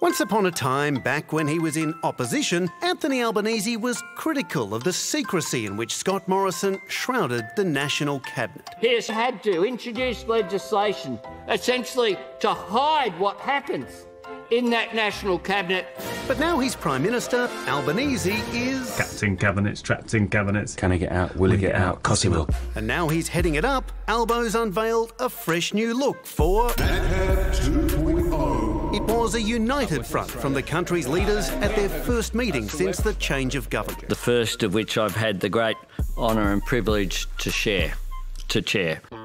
Once upon a time, back when he was in opposition, Anthony Albanese was critical of the secrecy in which Scott Morrison shrouded the National Cabinet. He has had to introduce legislation essentially to hide what happens in that National Cabinet. But now he's Prime Minister, Albanese is... Trapped in cabinets, trapped in cabinets. Can he get out? Will he get out? 'Cause he will. And now he's heading it up. Albo's unveiled a fresh new look for... NatCab 2.0. It was a united front from the country's leaders at their first meeting since the change of government. The first of which I've had the great honour and privilege to chair.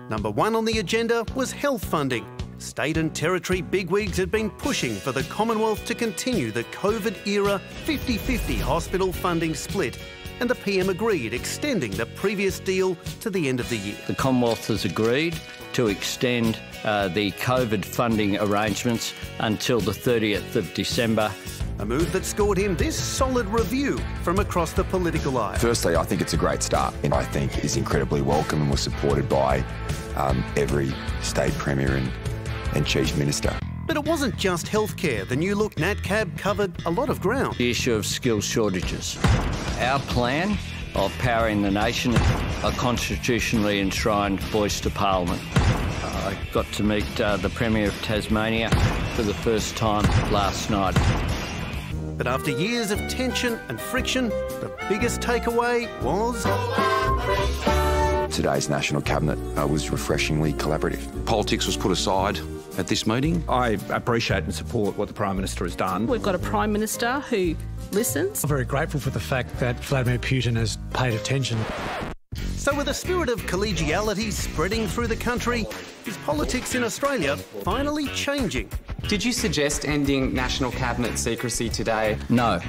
Number one on the agenda was health funding. State and territory bigwigs had been pushing for the Commonwealth to continue the COVID-era 50-50 hospital funding split, and the PM agreed, extending the previous deal to the end of the year. The Commonwealth has agreed to extend the COVID funding arrangements until the 30th of December. A move that scored him this solid review from across the political aisle. Firstly, I think it's a great start, and I think is incredibly welcome and was supported by every state premier and chief minister. But it wasn't just healthcare. The new look NatCab covered a lot of ground. The issue of skills shortages. Our plan of powering the nation, a constitutionally enshrined voice to Parliament. I got to meet the Premier of Tasmania for the first time last night. But after years of tension and friction, the biggest takeaway was... Today's National Cabinet was refreshingly collaborative. Politics was put aside at this meeting. I appreciate and support what the Prime Minister has done. We've got a Prime Minister who listens. I'm very grateful for the fact that Vladimir Putin has paid attention. So with a spirit of collegiality spreading through the country, is politics in Australia finally changing? Did you suggest ending National Cabinet secrecy today? No.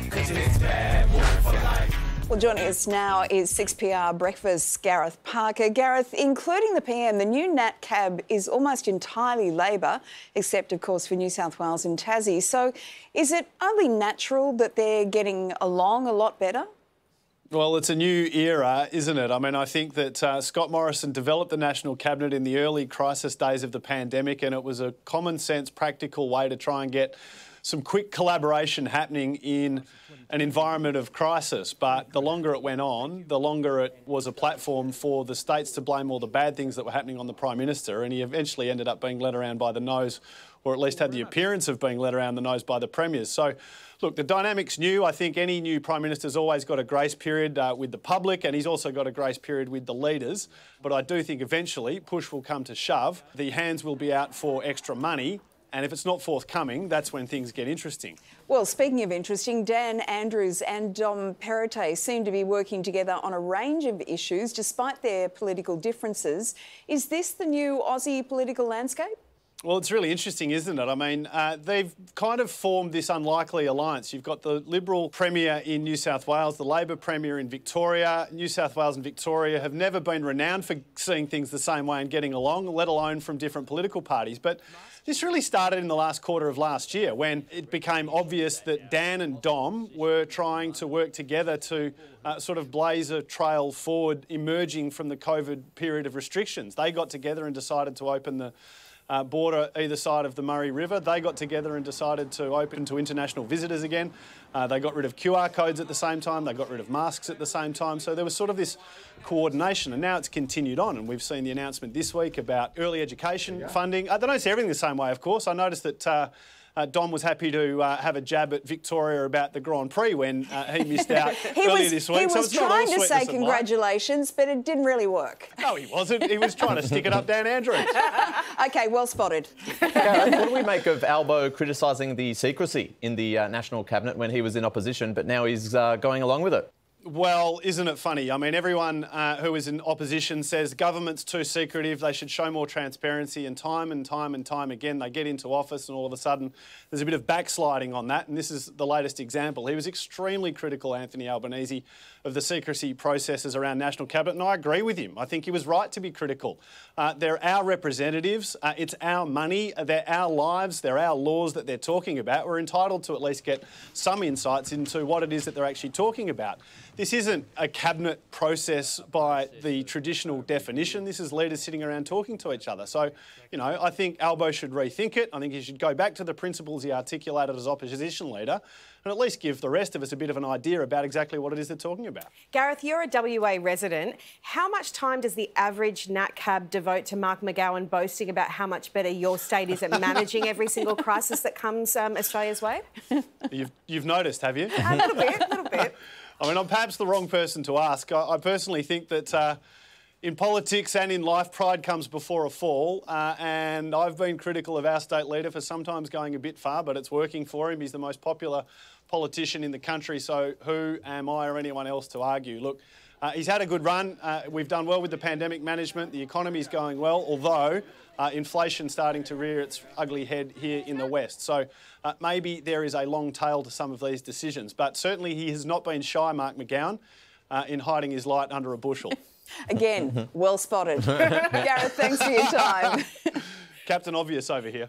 Well, joining us now is 6PR Breakfast's Gareth Parker. Gareth, including the PM, the new NatCab is almost entirely Labor, except, of course, for New South Wales and Tassie. So is it only natural that they're getting along a lot better? Well, it's a new era, isn't it? I mean, I think that Scott Morrison developed the National Cabinet in the early crisis days of the pandemic, and it was a common sense, practical way to try and get some quick collaboration happening in an environment of crisis. But the longer it went on, the longer it was a platform for the states to blame all the bad things that were happening on the Prime Minister, and he eventually ended up being led around by the nose, or at least had the appearance of being led around the nose by the premiers. So, look, the dynamic's new. I think any new Prime Minister's always got a grace period with the public, and he's also got a grace period with the leaders. But I do think eventually, push will come to shove, the hands will be out for extra money, and if it's not forthcoming, that's when things get interesting. Well, speaking of interesting, Dan Andrews and Dom Perrottet seem to be working together on a range of issues despite their political differences. Is this the new Aussie political landscape? Well, it's really interesting, isn't it? I mean, they've kind of formed this unlikely alliance. You've got the Liberal Premier in New South Wales, the Labor Premier in Victoria. New South Wales and Victoria have never been renowned for seeing things the same way and getting along, let alone from different political parties. But this really started in the last quarter of last year when it became obvious that Dan and Dom were trying to work together to sort of blaze a trail forward emerging from the COVID period of restrictions. They got together and decided to open the border either side of the Murray River. They got together and decided to open to international visitors again. They got rid of QR codes at the same time. They got rid of masks at the same time. So there was sort of this coordination, and now it's continued on. And we've seen the announcement this week about early education funding. They don't see everything the same way, of course. I noticed that Dom was happy to have a jab at Victoria about the Grand Prix when he missed out earlier this week. He was trying to say congratulations, but it didn't really work. No, he wasn't. He was trying to stick it up Dan Andrews. OK, well spotted. Gareth, what do we make of Albo criticising the secrecy in the National Cabinet when he was in opposition, but now he's going along with it? Well, isn't it funny? I mean, everyone who is in opposition says government's too secretive, they should show more transparency, and time again they get into office and all of a sudden there's a bit of backsliding on that, and this is the latest example. He was extremely critical, Anthony Albanese, of the secrecy processes around National Cabinet, and I agree with him. I think he was right to be critical. They're our representatives, it's our money, they're our lives, they're our laws that they're talking about. We're entitled to at least get some insights into what it is that they're actually talking about. this isn't a cabinet process by the traditional definition. This is leaders sitting around talking to each other. So, you know, I think Albo should rethink it. I think he should go back to the principles he articulated as opposition leader and at least give the rest of us a bit of an idea about exactly what it is they're talking about. Gareth, you're a WA resident. How much time does the average Nat Cab devote to Mark McGowan boasting about how much better your state is at managing every single crisis that comes Australia's way? You've noticed, have you? A little bit. I mean, I'm perhaps the wrong person to ask. I personally think that in politics and in life, pride comes before a fall. And I've been critical of our state leader for sometimes going a bit far, but it's working for him. He's the most popular politician in the country, so who am I or anyone else to argue? Look, he's had a good run. We've done well with the pandemic management. The economy's going well, although inflation's starting to rear its ugly head here in the West. So maybe there is a long tail to some of these decisions. But certainly he has not been shy, Mark McGowan, in hiding his light under a bushel. Again, well spotted. Gareth, thanks for your time. Captain Obvious over here.